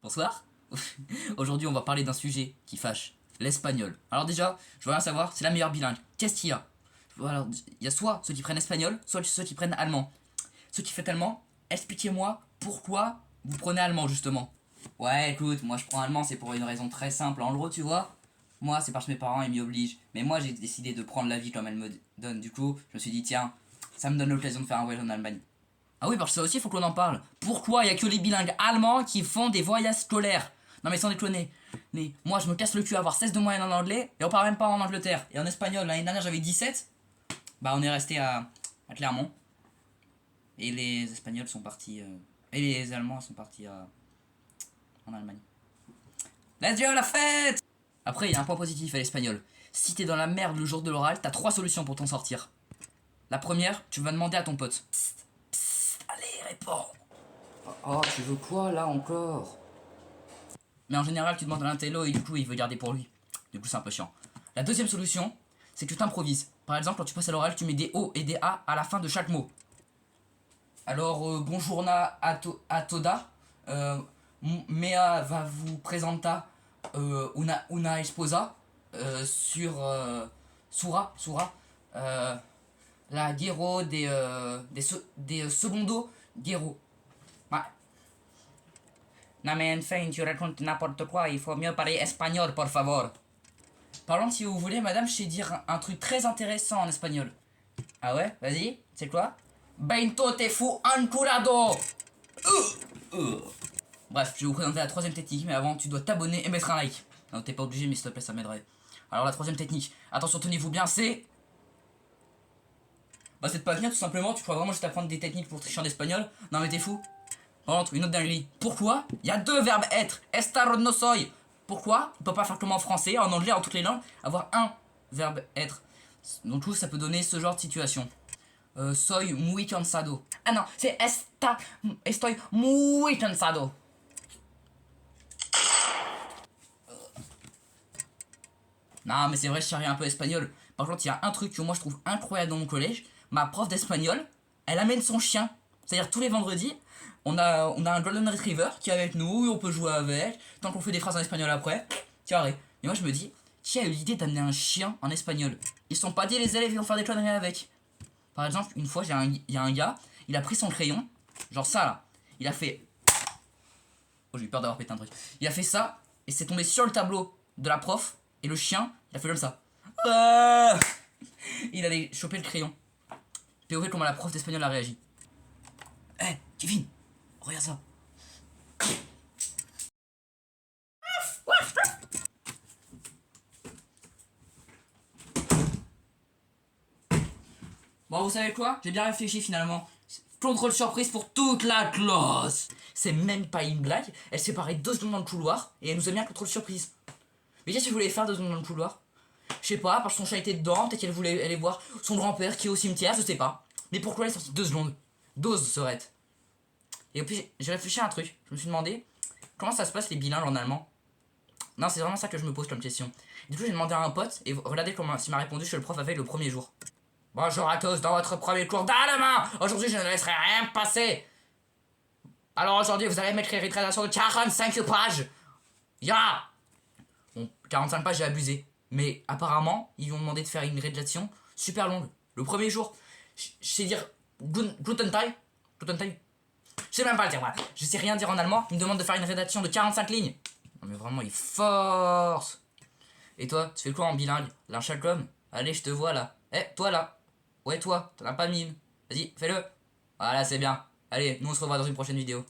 Bonsoir. Aujourd'hui, on va parler d'un sujet qui fâche, l'espagnol. Alors déjà, je veux rien savoir, c'est la meilleure bilingue. Qu'est-ce qu'il y a? Alors, il y a soit ceux qui prennent espagnol, soit ceux qui prennent allemand. Ceux qui font allemand, expliquez-moi pourquoi vous prenez allemand justement. Ouais, écoute, moi je prends allemand, c'est pour une raison très simple. En gros, tu vois, moi c'est parce que mes parents ils m'y obligent. Mais moi j'ai décidé de prendre la vie comme elle me donne. Du coup, je me suis dit, tiens, ça me donne l'occasion de faire un voyage en Allemagne. Ah oui, parce que ça aussi, il faut qu'on en parle. Pourquoi il y a que les bilingues allemands qui font des voyages scolaires? Non mais sans déconner. Mais moi, je me casse le cul à avoir 16 de moyenne en anglais et on part même pas en Angleterre. Et en espagnol, l'année dernière, j'avais 17. Bah, on est resté à Clermont. Et les Espagnols sont partis... et les Allemands sont partis en Allemagne. Let's go, la fête! Après, il y a un point positif à l'espagnol. Si t'es dans la merde le jour de l'oral, t'as 3 solutions pour t'en sortir. La première, tu vas demander à ton pote. Psst, psst, allez, réponds. Oh, tu veux quoi là encore? Mais en général, tu demandes à l'intello et du coup, il veut garder pour lui. Du coup, c'est un peu chiant. La deuxième solution, c'est que tu t'improvises. Par exemple, quand tu passes à l'oral, tu mets des O et des A à la fin de chaque mot. Alors, bonjour à toda. Mea va vous présenter una esposa sur Sura, la guerro des secondo guerro. Ouais. Non mais enfin, tu racontes n'importe quoi, il faut mieux parler espagnol, por favor. Par contre, si vous voulez, madame, je sais dire un truc très intéressant en espagnol. Ah ouais? Vas-y, c'est quoi? Bento te fu enculado. Bref, je vais vous présenter la troisième technique, mais avant, tu dois t'abonner et mettre un like. Non, t'es pas obligé, mais s'il te plaît, ça m'aiderait. Alors, la troisième technique, attention, tenez-vous bien, c'est... Bah, c'est de pas venir, tout simplement. Tu crois vraiment juste apprendre des techniques pour tricher en espagnol? Non, mais t'es fou. Par contre, une autre dinguerie. Pourquoi il y a deux verbes être? Estar no soy. Pourquoi on peut pas faire comme en français, en anglais, en toutes les langues, avoir un verbe être? Donc, tout ça peut donner ce genre de situation. Soy muy cansado. Ah non, c'est estoy muy cansado. Non, mais c'est vrai, je charrie un peu espagnol. Par contre, il y a un truc que moi je trouve incroyable dans mon collège. Ma prof d'espagnol, elle amène son chien. C'est-à-dire tous les vendredis, on a un Golden Retriever qui est avec nous, on peut jouer avec. Tant qu'on fait des phrases en espagnol après, carré. Et moi je me dis, qui a eu l'idée d'amener un chien en espagnol? Ils se sont pas dit les élèves ils vont faire des conneries avec. Par exemple, une fois, il y a un gars, il a pris son crayon, genre ça là. Il a fait... Oh, j'ai eu peur d'avoir pété un truc. Il a fait ça, et c'est tombé sur le tableau de la prof, et le chien, il a fait comme ça. Il allait choper le crayon. POV comment la prof d'espagnol a réagi. Eh, hey, Kevin, regarde ça. Bon, vous savez quoi? J'ai bien réfléchi finalement. Contrôle surprise pour toute la classe. C'est même pas une blague. Elle s'est parée 2 secondes dans le couloir et elle nous a mis un contrôle surprise. Mais qu'est-ce que vous voulez faire 2 secondes dans le couloir? Je sais pas, parce que son chat était dedans, peut-être qu'elle voulait aller voir son grand-père qui est au cimetière, je sais pas. Mais pourquoi elle est sortie 2 secondes? Dose serait. Et puis j'ai réfléchi à un truc. Je me suis demandé comment ça se passe les bilingues en allemand. Non, c'est vraiment ça que je me pose comme question. Du coup, j'ai demandé à un pote et regardez comment il m'a répondu chez le prof avec le premier jour. Bonjour à tous dans votre premier cours d'allemand. Aujourd'hui, je ne laisserai rien passer. Alors aujourd'hui, vous allez mettre les rétractations de 45 pages. Ya. Bon, 45 pages, j'ai abusé. Mais apparemment, ils m'ont demandé de faire une rédaction super longue. Le premier jour, je sais dire Guten Tag. Guten Tag. Je sais même pas le dire, voilà. Je sais rien dire en allemand. Ils me demandent de faire une rédaction de 45 lignes. Non mais vraiment, ils forcent. Et toi, tu fais quoi en bilingue? L'inchalcom? Allez, je te vois là. Eh, toi là. Ouais, toi, t'en as pas mille. Vas-y, fais-le. Voilà, c'est bien. Allez, nous on se revoit dans une prochaine vidéo.